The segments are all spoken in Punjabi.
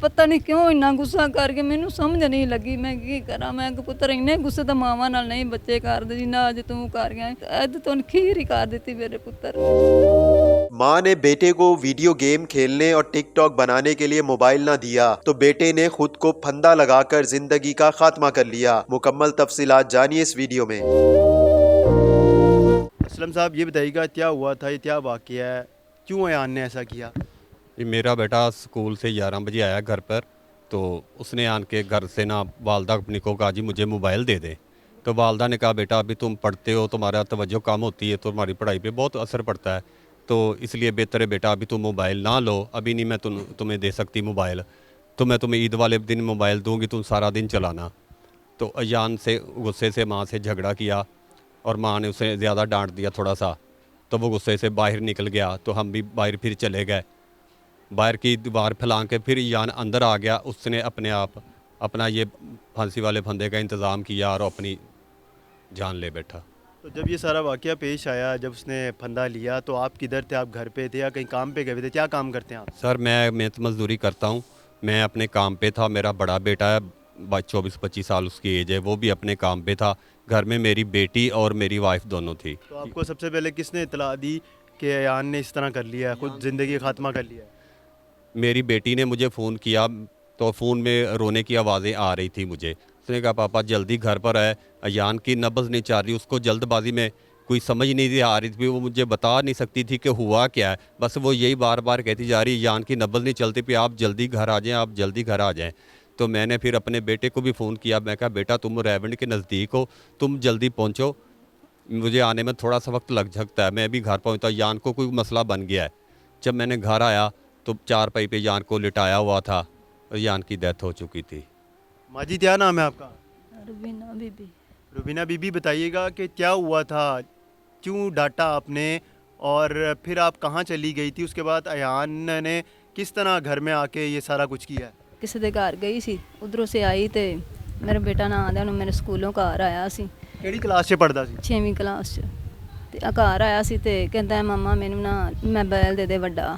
ਪਤਾ ਨਹੀਂ ਕਿਉਂ ਇੰਨਾ ਗੁੱਸਾ ਕਰਕੇ ਮੈਨੂੰ ਸਮਝ ਨਹੀਂ ਲੱਗੀ ਮੈਂ ਕੀ ਕਰਾਂ। ਮੈਂ ਕਿ ਪੁੱਤਰ ਇੰਨੇ ਗੁੱਸੇ ਤਾਂ ਮਾਵਾਂ ਨਾਲ ਨਹੀਂ ਬੱਚੇ ਕਰਦੇ ਜਿੰਨਾ ਅੱਜ ਤੂੰ ਕਰ ਗਿਆ। ਅੱਜ ਤੂੰ ਖੀਰ ਹੀ ਕਰ ਦਿੱਤੀ ਮੇਰੇ ਪੁੱਤਰ। मां ने बेटे को वीडियो गेम खेलने और टिकटॉक बनाने के लिए मोबाइल न दिया तो बेटे ने खुद को फंदा लगाकर जिंदगी का खात्मा कर लिया। मुकम्मल तफसीलात जानिए इस वीडियो में। असलम साहब ये बताइएगा क्या हुआ था, ये क्या वाक़या है, क्यों अयान ने ऐसा किया? ये मेरा बेटा स्कूल से 11 बजे आया घर पर, तो उसने आन के घर से ना वालदा अपनी को कहा जी मुझे मोबाइल दे दे। तो वालदा ने कहा बेटा अभी तुम पढ़ते हो, तुम्हारा तवज्जो कम होती है, तो तुम्हारी पढ़ाई पे बहुत असर पड़ता है, तो इसलिए बेहतर है बेटा अभी तुम मोबाइल ना लो, अभी नहीं मैं तुम्हें दे सकती मोबाइल, तो मैं तुम्हें ईद वाले दिन मोबाइल दूंगी, तुम सारा दिन चलाना। तो अयान से गुस्से से माँ से झगड़ा किया और माँ ने उसे ज़्यादा डांट दिया थोड़ा सा, तो वो गुस्से से बाहर निकल गया। तो हम भी बाहर फिर चले गए, बाहर की दीवार फैला के फिर अयान अंदर आ गया। उसने अपने आप अपना ये फांसी वाले फंदे का इंतज़ाम किया और अपनी जान ले बैठा। तो जब ये सारा वाक़या पेश आया, जब उसने फंदा लिया, तो आप किधर थे? आप घर पे थे या कहीं काम पे गए थे? क्या काम करते हैं आप? सर मैं मेहनत मजदूरी करता हूँ, मैं अपने काम पे था। मेरा बड़ा बेटा है 24-25 साल उसकी एज है, वो भी अपने काम पे था। घर में मेरी बेटी और मेरी वाइफ दोनों थी। तो आपको सबसे पहले किसने इतला दी कि अयान ने इस तरह कर लिया है, खुद ज़िंदगी का खात्मा कर लिया है? मेरी बेटी ने मुझे फ़ोन किया, तो फ़ोन में रोने की आवाज़ें आ रही थी मुझे। उसने कहा पापा जल्दी घर पर आए, अयान की नब्ज़ नहीं चल रही। उसको जल्दबाजी में कोई समझ नहीं आ रही थी, वो मुझे बता नहीं सकती थी कि हुआ क्या है, बस वो यही बार बार कहती जा रही अयान की नब्ज़ नहीं चलती भी आप जल्दी घर आ जाएँ, आप जल्दी घर आ जाएँ। तो मैंने फिर अपने बेटे को भी फ़ोन किया, मैं कहा बेटा तुम रेवंड के नज़दीक हो, तुम जल्दी पहुँचो, मुझे आने में थोड़ा सा वक्त लग सकता है, मैं भी घर पहुँचता। अयान को कोई मसला बन गया है। जब मैंने घर आया तो चारपाई पे अयान को लिटाया हुआ था, अयान की डेथ हो चुकी थी। माजी क्या नाम है आपका? रुबीना बीबी। रुबीना बीबी, बताइएगा कि क्या हुआ था, क्यों डांटा आपने और फिर आप कहाँ चली गई थी? उसके बाद अयान ने किस तरह घर में आके ये सारा कुछ किया है? ਕਿਸੇ ਦੇ ਘਰ ਗਈ ਸੀ, ਉਧਰੋਂ ਸੇ ਆਈ ਤੇ ਮੇਰਾ ਬੇਟਾ ਨਾ ਆਂਦਿਆਂ ਨੂੰ ਮੇਰੇ ਸਕੂਲੋਂ ਘਰ ਆਇਆ ਸੀ, ਕਿਹੜੀ ਕਲਾਸ 'ਚ ਪੜ੍ਹਦਾ ਸੀ? 6ਵੀਂ ਕਲਾਸ 'ਚ। ਤੇ ਆ ਘਰ ਆਇਆ ਸੀ ਤੇ ਕਹਿੰਦਾ ਮੰਮਾ ਮੈਨੂੰ ਨਾ ਮੋਬਾਈਲ ਦੇ ਦੇ ਵੱਡਾ,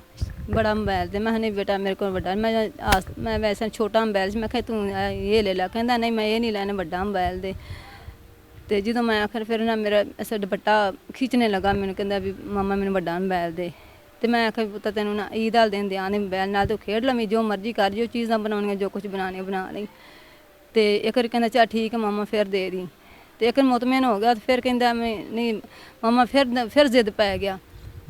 ਬੜਾ ਮੋਬਾਈਲ ਦੇ। ਮੈਂ ਕਿਹਾ ਨਹੀਂ ਬੇਟਾ ਮੇਰੇ ਕੋਲ ਵੱਡਾ, ਮੈਂ ਵੈਸੇ ਛੋਟਾ ਮੋਬਾਈਲ ਸੀ। ਮੈਂ ਕਿਹਾ ਤੂੰ ਇਹ ਲੈ ਲੈ। ਕਹਿੰਦਾ ਨਹੀਂ ਮੈਂ ਇਹ ਨਹੀਂ ਲੈਣਾ, ਵੱਡਾ ਮੋਬਾਈਲ ਦੇ। ਤੇ ਜਦੋਂ ਮੈਂ ਆਖਰ ਫਿਰ ਨਾ ਮੇਰਾ ਐਸਾ ਦੁਪੱਟਾ ਖਿੱਚਣੇ ਲੱਗਾ, ਮੈਨੂੰ ਕਹਿੰਦਾ ਵੀ ਮੰਮਾ ਮੈਨੂੰ ਵੱਡਾ ਮੋਬਾਈਲ ਦੇ। ਤੇ ਮੈਂ ਆਖਿਆ ਪੁੱਤ ਤੈਨੂੰ ਨਾ ਈਦ ਵਾਲੇ ਦਿਨ ਦੇ ਆਂਦੇ ਮੋਬਾਈਲ ਨਾਲ ਤੂੰ ਖੇਡ ਲਵੀਂ, ਜੋ ਮਰਜ਼ੀ ਕਰ, ਜੋ ਚੀਜ਼ਾਂ ਬਣਾਉਣੀਆਂ, ਜੋ ਕੁਝ ਬਣਾਉਣੀ ਬਣਾ ਲਈ। ਤੇ ਇੱਕ ਵਾਰ ਕਹਿੰਦਾ ਚੱਲ ਠੀਕ ਹੈ ਮੰਮਾ ਫਿਰ ਦੇ ਦੀ। ਤੇ ਇੱਕ ਮੁਤਮਿਨ ਹੋ ਗਿਆ, ਤੇ ਫਿਰ ਕਹਿੰਦਾ ਮੈਂ ਨਹੀਂ ਮੰਮਾ, ਫਿਰ ਜ਼ਿੱਦ ਪੈ ਗਿਆ,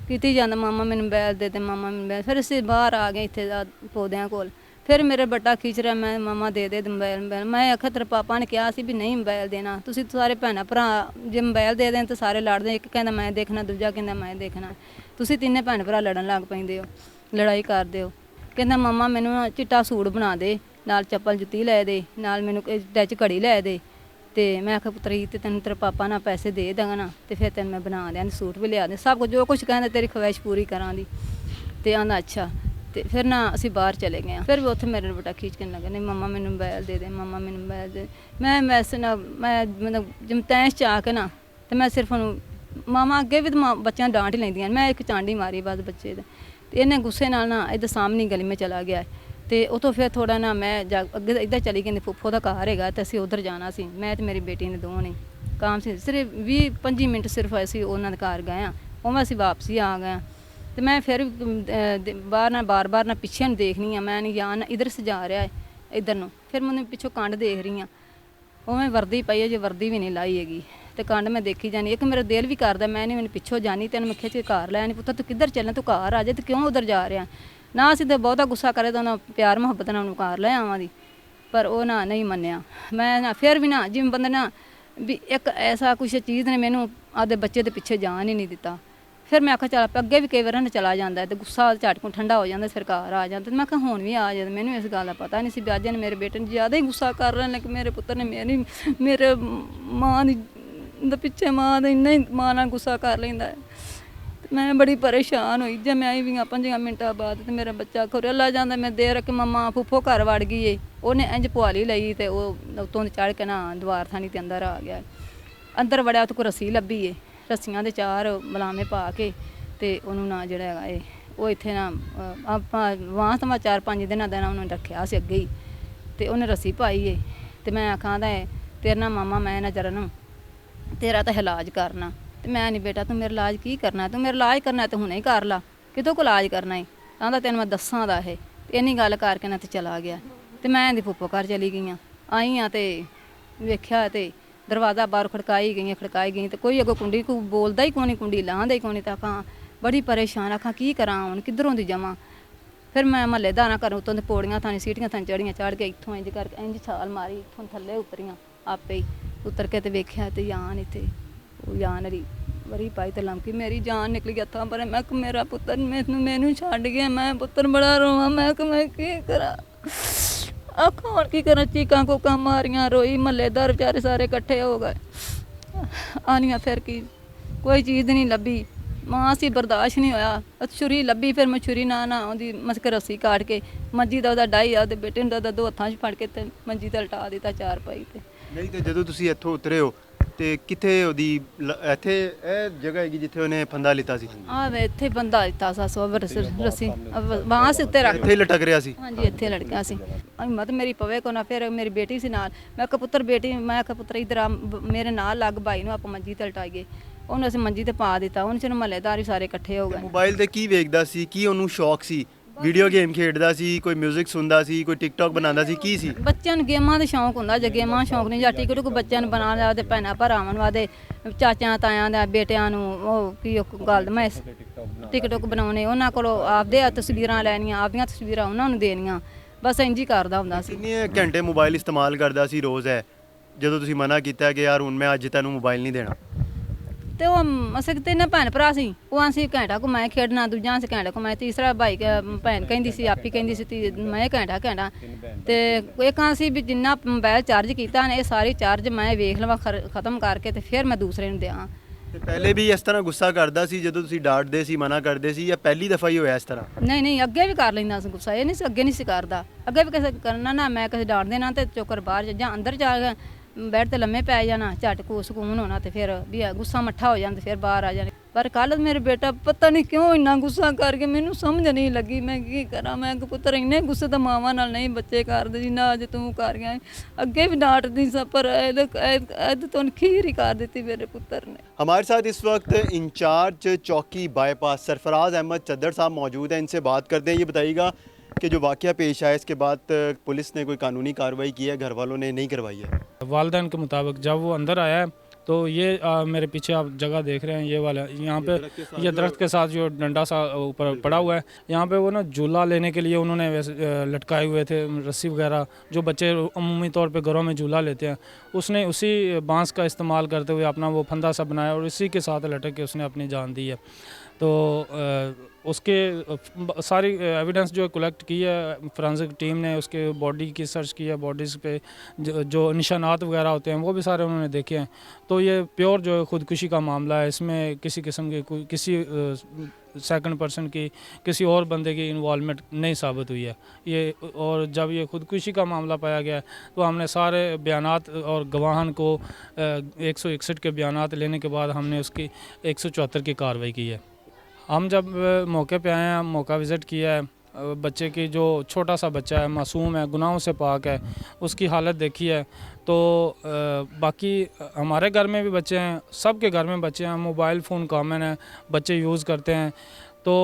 ਕੀਤੀ ਜਾਂਦਾ ਮੰਮਾ ਮੈਨੂੰ ਮੋਬਾਈਲ ਦੇ ਤੇ ਮੰਮਾ ਮੈਨੂੰ ਮੋਬਾਈਲ। ਫਿਰ ਅਸੀਂ ਬਾਹਰ ਆ ਗਏ ਇੱਥੇ ਪੌਦਿਆਂ ਕੋਲ, ਫਿਰ ਮੇਰੇ ਬੱਟਾ ਖਿੱਚ ਰਿਹਾ, ਮੈਂ ਮੰਮਾ ਦੇ ਦੇ ਮੋਬਾਈਲ। ਮੈਂ ਆਖਿਆ ਤੇਰੇ ਪਾਪਾ ਨੇ ਕਿਹਾ ਸੀ ਵੀ ਨਹੀਂ ਮੋਬਾਈਲ ਦੇਣਾ, ਤੁਸੀਂ ਸਾਰੇ ਭੈਣਾਂ ਭਰਾ ਜੇ ਮੋਬਾਈਲ ਦੇ ਦੇਣ ਤਾਂ ਸਾਰੇ ਲੜਦੇ, ਇੱਕ ਕਹਿੰਦਾ ਮੈਂ ਦੇਖਣਾ, ਦੂਜਾ ਕਹਿੰਦਾ ਮੈਂ ਦੇਖਣਾ, ਤੁਸੀਂ ਤਿੰਨੇ ਭੈਣ ਭਰਾ ਲੜਨ ਲੱਗ ਪੈਂਦੇ ਹੋ, ਲੜਾਈ ਕਰਦੇ ਹੋ। ਕਹਿੰਦਾ ਮੰਮਾ ਮੈਨੂੰ ਨਾ ਚਿੱਟਾ ਸੂਟ ਬਣਾ ਦੇ, ਨਾਲ ਚੱਪਲ ਜੁੱਤੀ ਲੈ ਦੇ, ਨਾਲ ਮੈਨੂੰ ਟੱਚ ਘੜੀ ਲੈ ਦੇ। ਤੇ ਮੈਂ ਆਖਿਆ ਪੁੱਤਰੀ ਤੇ ਤੈਨੂੰ ਤੇਰੇ ਪਾਪਾ ਨਾਲ ਪੈਸੇ ਦੇ ਦਾਂਗਾ ਨਾ, ਤੇ ਫਿਰ ਤੈਨੂੰ ਮੈਂ ਬਣਾ ਦਿਆਂਗੀ, ਸੂਟ ਵੀ ਲਿਆ ਦੇ, ਸਭ ਕੁਝ ਜੋ ਕੁਝ ਕਹਿੰਦਾ ਤੇਰੀ ਖਵਾਇਸ਼ ਪੂਰੀ ਕਰਾਂਗੀ। ਤੇ ਆਂਦਾ ਅੱਛਾ। ਤੇ ਫਿਰ ਨਾ ਅਸੀਂ ਬਾਹਰ ਚਲੇ ਗਏ। ਫਿਰ ਵੀ ਉੱਥੇ ਮੇਰੇ ਬੇਟਾ ਖੀਚ ਕੇ ਲੱਗਾ, ਨਹੀਂ ਮੰਮਾ ਮੈਨੂੰ ਮੋਬਾਈਲ ਦੇ ਦੇ, ਮੰਮਾ ਮੈਨੂੰ ਮੋਬਾਈਲ ਦੇ। ਮੈਂ ਵੈਸੇ ਨਾ ਮੈਂ ਮਤਲਬ ਜਮਤੈਸ਼ 'ਚ ਆ ਕੇ ਨਾ ਤੇ ਮੈਂ ਸਿਰਫ ਉਹਨੂੰ ਮਾਵਾਂ ਅੱਗੇ ਵੀ ਤਾਂ ਬੱਚਿਆਂ ਡਾਂਟ ਹੀ ਲੈਂਦੀਆਂ, ਮੈਂ ਇੱਕ ਚਾਂਡੀ ਮਾਰੀ ਬਸ ਬੱਚੇ ਦੇ। ਤੇ ਇਹਨੇ ਗੁੱਸੇ ਨਾਲ ਨਾ ਇੱਧਰ ਸਾਹਮਣੀ ਗਲੀ ਮੈਂ ਚਲਾ ਗਿਆ। ਤੇ ਉਤੋਂ ਫਿਰ ਥੋੜਾ ਨਾ ਮੈਂ ਅੱਗੇ ਇੱਧਰ ਚਲੀ ਗਈ, ਫੁੱਫੋ ਦਾ ਘਰ ਹੈਗਾ ਤੇ ਅਸੀਂ ਉੱਧਰ ਜਾਣਾ ਸੀ, ਮੈਂ ਤੇ ਮੇਰੀ ਬੇਟੀ ਨੇ ਦੋਵਾਂ ਨੇ। ਕੰਮ ਸੀ ਸਿਰਫ 20-25 ਮਿੰਟ ਸਿਰਫ ਅਸੀਂ ਉਹਨਾਂ ਦੇ ਘਰ ਗਏ ਹਾਂ, ਉਵੇਂ ਅਸੀਂ ਵਾਪਸੀ ਆ ਗਏ। ਤੇ ਮੈਂ ਫਿਰ ਬਾਹਰ ਨਾ ਬਾਰ ਨਾ ਪਿੱਛੇ ਨੂੰ ਦੇਖਣੀ ਆ, ਮੈਂ ਨਹੀਂ ਜਾਣ ਇੱਧਰ ਸੇ ਜਾ ਰਿਹਾ ਹੈ ਇੱਧਰ ਨੂੰ। ਫਿਰ ਮੈਨੂੰ ਪਿੱਛੋਂ ਕੰਡ ਦੇਖ ਰਹੀ ਹਾਂ, ਉਵੇਂ ਵਰਦੀ ਪਈ ਹੈ, ਜੇ ਵਰਦੀ ਵੀ ਨਹੀਂ ਲਾਈ ਹੈਗੀ, ਤੇ ਕੰਡ ਮੈਂ ਦੇਖੀ ਜਾਣੀ। ਇੱਕ ਮੇਰਾ ਦਿਲ ਵੀ ਕਰਦਾ ਮੈਂ ਨਹੀਂ ਮੈਨੂੰ ਪਿੱਛੋਂ ਜਾਣੀ, ਤੈਨੂੰ ਮੈਂ ਖਿੱਚ ਕੇ ਘਰ ਲੈ ਆਣੀ, ਪੁੱਤ ਤੂੰ ਕਿੱਧਰ ਚੱਲਣਾ, ਤੂੰ ਘਰ ਆ ਜਾ, ਤੇ ਕਿਉਂ ਉਧਰ ਜਾ ਰਿਹਾ ਨਾ। ਅਸੀਂ ਤਾਂ ਬਹੁਤਾ ਗੁੱਸਾ ਕਰੇ ਤਾਂ ਉਹਨਾਂ ਪਿਆਰ ਮੁਹੱਬਤ ਨਾਲ ਉਹਨੂੰ ਘਰ ਲੈ ਆਵਾਂ ਦੀ, ਪਰ ਉਹ ਨਾ ਨਹੀਂ ਮੰਨਿਆ। ਮੈਂ ਨਾ ਫਿਰ ਵੀ ਨਾ ਜਿਵੇਂ ਬੰਦੇ ਨਾ ਵੀ ਇੱਕ ਐਸਾ ਕੁਛ ਚੀਜ਼ ਨੇ ਮੈਨੂੰ ਆਪਦੇ ਬੱਚੇ ਦੇ ਪਿੱਛੇ ਜਾਣ ਹੀ ਨਹੀਂ ਦਿੱਤਾ। ਫਿਰ ਮੈਂ ਆਖਿਆ ਚੱਲ ਅੱਗੇ ਵੀ ਕਈ ਵਾਰ ਨਾ ਚਲਾ ਜਾਂਦਾ ਤੇ ਗੁੱਸਾ ਝਟ ਕੋਲ ਠੰਡਾ ਹੋ ਜਾਂਦਾ, ਸਰਕਾਰ ਆ ਜਾਂਦਾ। ਮੈਂ ਕਿਹਾ ਹੁਣ ਵੀ ਆ ਜਾਂਦਾ, ਮੈਨੂੰ ਇਸ ਗੱਲ ਦਾ ਪਤਾ ਨਹੀਂ ਸੀ ਵੀ ਅੱਜ ਨੇ ਮੇਰੇ ਬੇਟੇ ਨੂੰ ਜ਼ਿਆਦਾ ਹੀ ਗੁੱਸਾ ਕਰ ਰਹੇ ਨੇ ਕਿ ਮੇਰੇ ਪੁੱਤਰ ਨੇ ਮੇਰੇ ਮਾਂ ਦੀ ਪਿੱਛੇ ਮਾਂ ਦਾ ਇੰਨਾ ਹੀ ਮਾਂ ਨਾਲ ਗੁੱਸਾ ਕਰ ਲੈਂਦਾ ਹੈ। ਮੈਂ ਬੜੀ ਪਰੇਸ਼ਾਨ ਹੋਈ। ਜੇ ਮੈਂ ਆਈ ਵੀ 5 ਮਿੰਟਾਂ ਬਾਅਦ ਤੇ ਮੇਰਾ ਬੱਚਾ ਖੁਰਲਾ ਜਾਂਦਾ, ਮੈਂ ਦੇਰ ਕੇ ਮੰਮਾ ਫੁੱਫੋ ਘਰ ਵੜ ਗਈ ਏ, ਉਹਨੇ ਇੰਝ ਪੁਆਲੀ ਲਈ ਤੇ ਉਹ ਉੱਤੋਂ ਦੀ ਚੜ੍ਹ ਕੇ ਨਾ ਦੀਵਾਰ ਥਾਣੀ ਤੇ ਅੰਦਰ ਆ ਗਿਆ। ਅੰਦਰ ਵੜਿਆ ਉਹਦੇ ਕੋਲ ਰੱਸੀ ਲੱਭੀ ਏ, ਰੱਸੀਆਂ ਦੇ 4 ਮਲਾਮੇ ਪਾ ਕੇ ਤੇ ਉਹਨੂੰ ਨਾ ਜਿਹੜਾ ਹੈਗਾ ਏ ਉਹ ਇੱਥੇ ਨਾ ਆਪਾਂ ਵਾਂ ਤਾਂ ਮੈਂ 4-5 ਦਿਨਾਂ ਦਾ ਨਾ ਉਹਨੂੰ ਰੱਖਿਆ ਸੀ ਅੱਗੇ ਹੀ, ਤੇ ਉਹਨੇ ਰੱਸੀ ਪਾਈ ਏ, ਤੇ ਮੈਂ ਆਖਾਂ ਦਾ ਤੇਰੇ ਨਾਲ ਮਾਮਾ ਮੈਂ ਨਾ ਜਰਨ ਤੇਰਾ ਤਾਂ ਇਲਾਜ ਕਰਨਾ, ਤੇ ਮੈਂ ਨਹੀਂ ਬੇਟਾ ਤੂੰ ਮੇਰਾ ਇਲਾਜ ਕੀ ਕਰਨਾ, ਤੂੰ ਮੇਰਾ ਇਲਾਜ ਕਰਨਾ ਤੇ ਹੁਣੇ ਹੀ ਕਰ ਲਾ, ਕਿਤੋਂ ਕੋ ਇਲਾਜ ਕਰਨਾ ਏ, ਕਹਿੰਦਾ ਤੈਨੂੰ ਮੈਂ ਦੱਸਾਂ ਦਾ ਇਹ, ਤੇ ਇੰਨੀ ਗੱਲ ਕਰਕੇ ਨਾ ਤੇ ਚਲਾ ਗਿਆ। ਤੇ ਮੈਂ ਇਹਦੀ ਫੁੱਫੋ ਘਰ ਚਲੀ ਗਈ ਆਈ ਆ ਤੇ ਵੇਖਿਆ ਤੇ ਦਰਵਾਜ਼ਾ ਬਾਹਰ ਖੜਕਾਈ ਗਈ ਤੇ ਕੋਈ ਅੱਗੋਂ ਕੁੰਡੀ ਕੋ ਬੋਲਦਾ ਹੀ ਕੋਣੀ, ਕੁੰਡੀ ਲਾਉਂਦਾ ਹੀ ਕੋਣੀ, ਤਾਂ ਆਖਾਂ ਬੜੀ ਪਰੇਸ਼ਾਨ, ਆਖਾਂ ਕੀ ਕਰਾਂ ਹੁਣ ਕਿੱਧਰੋਂ ਦੀ ਜਾਵਾਂ। ਫਿਰ ਮੈਂ ਮਹੱਲੇਦਾਰਾਂ ਘਰ ਉੱਤੋਂ ਦੇ ਪੌੜੀਆਂ ਥਾਣੀ ਸੀਟੀਆਂ ਥਾਣੀ ਚੜ੍ਹ ਕੇ ਇੱਥੋਂ ਇੰਜ ਕਰਕੇ ਇੰਜ ਛਾਲ ਮਾਰੀ, ਇੱਥੋਂ ਥੱਲੇ ਉਤਰੀਆਂ ਆਪੇ ਹੀ, ਉਤਰ ਕੇ ਤੇ ਵੇਖਿਆ ਤੇ ਜਾਨ ਇੱਥੇ ਉਹ ਜਾਨ ਰੀ ਵਰੀ ਪਾਈ ਤੇ ਲੰਕੀ ਮੇਰੀ ਜਾਨ ਨਿਕਲ ਗਈ ਹੱਥਾਂ ਪਰ। ਮੈਂ ਕਿ ਮੇਰਾ ਪੁੱਤਰ ਮੈਨੂੰ ਛੱਡ ਗਿਆ, ਮੈਂ ਪੁੱਤਰ ਬੜਾ ਰੋਵਾਂ, ਮੈਂ ਕਿ ਮੈਂ ਕੀ ਕਰਾਂ, ਆਖਾਂ ਹੁਣ ਕੀ ਕਰਾਂ, ਚੀਕਾਂ ਕੋਕਾਂ ਮਾਰੀਆਂ, ਰੋਈ, ਮਹੱਲੇਦਾਰ ਵਿਚਾਰੇ ਸਾਰੇ ਇਕੱਠੇ ਹੋ ਗਏ, ਆਨੀਆਂ ਫਿਰ ਕੀ ਕੋਈ ਚੀਜ਼ ਨਹੀਂ ਲੱਭੀ, ਮਾਂ ਸੀ ਬਰਦਾਸ਼ਤ ਨਹੀਂ ਹੋਇਆ, ਛੁਰੀ ਲੱਭੀ, ਫਿਰ ਮੈਂ ਛੁਰੀ ਨਾ ਉਹਦੀ ਮਸਕ ਰੱਸੀ ਕਾਟ ਕੇ ਮੰਜੀ ਦਾ ਉਹਦਾ ਡਾਈ ਆ ਉਹਦੇ ਬੇਟੇ ਨੂੰ ਦਾ 2 ਹੱਥਾਂ 'ਚ ਫੜ ਕੇ ਤੇ ਮੰਜੀ ਤੇ ਲਟਾ ਦਿੱਤਾ ਚਾਰਪਾਈ ਤੇ। ਨਹੀਂ ਤੇ ਜਦੋਂ ਤੁਸੀਂ ਇੱਥੋਂ ਉਤਰੇ ਹੋ ਤੇ ਕਿੱਥੇ ਉਹਦੀ ਇੱਥੇ ਇਹ ਜਗ੍ਹਾ ਹੈਗੀ ਜਿੱਥੇ ਉਹਨੇ ਫੰਦਾ ਲਿੱਤਾ ਸੀ? ਆ ਵੇ ਇੱਥੇ ਬੰਦਾ ਦਿੱਤਾ ਸਾ ਸੋਵਰ ਰੱਸੀ ਬਾਂਹ ਸੀ ਉੱਤੇ ਰੱਖ, ਇੱਥੇ ਹੀ ਲਟਕ ਰਿਹਾ ਸੀ? ਹਾਂਜੀ ਇੱਥੇ ਲੜਕਿਆ ਸੀ। ਹਿੰਮਤ ਮੇਰੀ ਪਵੇ ਕੋ ਨਾ, ਫਿਰ ਮੇਰੀ ਬੇਟੀ ਸੀ ਨਾਲ, ਮੈਂ ਕਿਹਾ ਪੁੱਤਰ ਬੇਟੀ, ਮੈਂ ਕਿਹਾ ਪੁੱਤਰ ਇਧਰ ਆ ਮੇਰੇ ਨਾਲ ਲੱਗ, ਭਾਈ ਨੂੰ ਆਪਾਂ ਮੰਜੀ ਤੇ ਲਟਾਈਏ, ਉਹਨੂੰ ਅਸੀਂ ਮੰਜੀ ਤੇ ਪਾ ਦਿੱਤਾ, ਉਹਨੂੰ ਚੋਂ ਮਹੱਲੇਦਾਰ ਸਾਰੇ ਇਕੱਠੇ ਹੋ ਗਏ। ਮੋਬਾਈਲ ਤੇ ਕੀ ਵੇਖਦਾ ਸੀ, ਕੀ ਉਹਨੂੰ ਸ਼ੌਕ ਸੀ? ਵੀਡੀਓ ਗੇਮ ਖੇਡਦਾ ਸੀ, ਕੋਈ 뮤직 ਸੁਣਦਾ ਸੀ, ਕੋਈ ਟਿਕਟੌਕ ਬਣਾਉਂਦਾ ਸੀ, ਕੀ ਸੀ? ਬੱਚਿਆਂ ਨੂੰ ਗੇਮਾਂ ਦਾ ਸ਼ੌਂਕ ਹੁੰਦਾ, ਜੇ ਗੇਮਾਂ ਸ਼ੌਂਕ ਨਹੀਂ ਜਾਂ ਟਿਕਟ ਕੋ ਬੱਚਿਆਂ ਨੂੰ ਬਣਾ ਲਿਆ, ਉਹਦੇ ਭੈਣਾਂ ਭਰਾਵਾਂ ਨੂੰ, ਆਦੇ ਚਾਚਿਆਂ ਤਾਇਆਂ ਦਾ ਬੇਟਿਆਂ ਨੂੰ ਉਹ ਕੀ ਉਹ ਗੱਲ ਮੈਂ ਟਿਕਟੌਕ ਬਣਾਉਣੇ, ਉਹਨਾਂ ਕੋਲੋਂ ਆਪਦੇ ਤਸਵੀਰਾਂ ਲੈਣੀਆਂ, ਆਪਦੀਆਂ ਤਸਵੀਰਾਂ ਉਹਨਾਂ ਨੂੰ ਦੇਣੀਆਂ, ਬਸ ਇੰਝ ਹੀ ਕਰਦਾ ਹੁੰਦਾ ਸੀ। ਕਿੰਨੇ ਘੰਟੇ ਮੋਬਾਈਲ ਇਸਤੇਮਾਲ ਕਰਦਾ ਸੀ ਰੋਜ਼? ਹੈ ਜਦੋਂ ਤੁਸੀਂ ਮਨਾ ਕੀਤਾ ਕਿ ਯਾਰ ਹੁਣ ਮੈਂ ਅੱਜ ਤੈਨੂੰ ਮੋਬਾਈਲ ਨਹੀਂ ਦੇਣਾ? ਤੇ ਉਹ ਅਸੀਂ ਤਿੰਨ ਭੈਣ ਭਰਾ ਸੀ, ਉਹ ਅਸੀਂ ਘੰਟਾ ਕੋ ਮੈਂ ਖੇਡਣਾ, ਦੂਜਾ ਅਸੀਂ ਘੰਟਾ ਕੋ ਮੈਂ, ਤੀਸਰਾ ਭਾਈ ਭੈਣ ਕਹਿੰਦੀ ਸੀ, ਆਪੀ ਕਹਿੰਦੀ ਸੀ ਮੈਂ ਘੰਟਾ ਤੇ ਇੱਕ ਅਸੀਂ ਵੀ ਜਿੰਨਾ ਮੋਬਾਈਲ ਚਾਰਜ ਕੀਤਾ ਨੇ ਇਹ ਸਾਰੀ ਚਾਰਜ ਮੈਂ ਵੇਖ ਲਵਾਂ ਖਤਮ ਕਰਕੇ ਤੇ ਫਿਰ ਮੈਂ ਦੂਸਰੇ ਨੂੰ ਦਿਆਂ। ਤੇ ਪਹਿਲੇ ਵੀ ਇਸ ਤਰ੍ਹਾਂ ਗੁੱਸਾ ਕਰਦਾ ਸੀ ਜਦੋਂ ਤੁਸੀਂ ਡਾਂਟਦੇ ਸੀ, ਮਨਾ ਕਰਦੇ ਸੀ, ਜਾਂ ਪਹਿਲੀ ਦਫਾ ਹੀ ਹੋਇਆ ਇਸ ਤਰ੍ਹਾਂ? ਨਹੀਂ ਅੱਗੇ ਵੀ ਕਰ ਲੈਂਦਾ ਸੀ ਗੁੱਸਾ, ਇਹ ਨਹੀਂ ਸੀ ਅੱਗੇ ਨਹੀਂ ਸੀ ਕਰਦਾ, ਅੱਗੇ ਵੀ ਕਿਸੇ ਕਰਨਾ ਨਾ, ਮੈਂ ਕਿਸੇ ਡਾਂਟਦੇ ਨਾ ਤੇ ਚੋਕਰ ਬਾਹਰ ਜਾਂ ਅੰਦਰ ਜਾ ਕੇ ਬੈਠ ਤੇ ਲੰਮੇ ਪੈ ਜਾਣਾ, ਝਟ ਕੋ ਸਕੂਨ ਹੋਣਾ ਤੇ ਫਿਰ ਵੀ ਗੁੱਸਾ ਮੱਠਾ ਹੋ ਜਾਂਦਾ, ਫਿਰ ਬਾਹਰ ਆ ਜਾਣੇ। ਪਰ ਕੱਲ ਮੇਰੇ ਬੇਟਾ ਪਤਾ ਨਹੀਂ ਕਿਉਂ ਇੰਨਾ ਗੁੱਸਾ ਕਰ ਗਿਆ, ਮੈਨੂੰ ਸਮਝ ਨਹੀਂ ਲੱਗੀ ਮੈਂ ਕੀ ਕਰਾਂ। ਮੈਂ ਕਿ ਪੁੱਤਰ ਇੰਨੇ ਗੁੱਸੇ ਤਾਂ ਮਾਵਾਂ ਨਾਲ ਨਹੀਂ ਬੱਚੇ ਕਰਦੇ ਜਿੰਨਾ ਅੱਜ ਤੂੰ ਕਰ ਗਿਆ, ਅੱਗੇ ਵੀ ਡਾਂਟਦੀ ਸਾਂ ਪਰ ਅੱਜ ਤੋਂ ਖੀਰ ਹੀ ਕਰ ਦਿੱਤੀ ਮੇਰੇ ਪੁੱਤਰ ਨੇ। हमारे साथ इस वक्त इंचार्ज चौकी बाईपास सरफराज अहमद चद्दर साहब मौजूद हैं, इनसे बात करते हैं। ये बताइएगा कि जो वाक़या पेश आया इसके बाद पुलिस ने कोई कानूनी कार्रवाई की है, घर वालों ने नहीं करवाई है? वालिदैन के मुताबिक जब वो अंदर आया है तो ये मेरे पीछे आप जगह देख रहे हैं, ये वाला यहाँ पे ये दरख्त के साथ जो डंडा सा ऊपर पड़ा हुआ है, यहाँ पे वो ना झूला लेने के लिए उन्होंने वैसे लटकाए हुए थे रस्सी वगैरह, जो बच्चे अमूमी तौर पे घरों में झूला लेते हैं, उसने उसी बांस का इस्तेमाल करते हुए अपना वो फंदा सा बनाया और इसी के साथ लटक के उसने अपनी जान दी है। तो उसके सारी एविडेंस जो कलेक्ट की है फोरेंसिक टीम ने, उसके बॉडी की सर्च की है, बॉडीज़ पे जो निशानात वगैरह होते हैं वो भी सारे उन्होंने देखे हैं। तो ये प्योर जो ख़ुदकुशी का मामला है, इसमें किसी किस्म की कोई किसी सेकंड पर्सन की किसी और बंदे की इन्वॉल्वमेंट नहीं साबित हुई है ये। और जब ये ख़ुदकुशी का मामला पाया गया तो हमने सारे बयानात और गवाहन को 161 के बयानात लेने के बाद हमने उसकी 174 की कार्रवाई की है। हम जब मौके पे आए हैं, मौका विज़िट किया है, बच्चे की जो छोटा सा बच्चा है, मासूम है, गुनाहों से पाक है, उसकी हालत देखी है। तो बाकी हमारे घर में भी बच्चे हैं, सब के घर में बच्चे हैं, मोबाइल फ़ोन कॉमन है, बच्चे यूज़ करते हैं। तो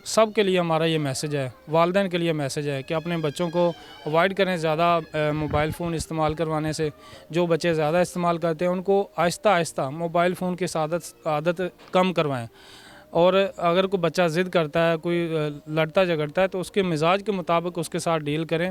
सब के लिए हमारा ये मैसेज है, वालिदैन के लिए मैसेज है कि अपने बच्चों को अवॉइड करें ज़्यादा मोबाइल फ़ोन इस्तेमाल करवाने से। जो बच्चे ज़्यादा इस्तेमाल करते हैं उनको आहिस्ता आहिस्ता मोबाइल फ़ोन की आदत कम करवाएं। और अगर कोई बच्चा ज़िद करता है, कोई लड़ता झगड़ता है, तो उसके मिजाज के मुताबिक उसके साथ डील करें।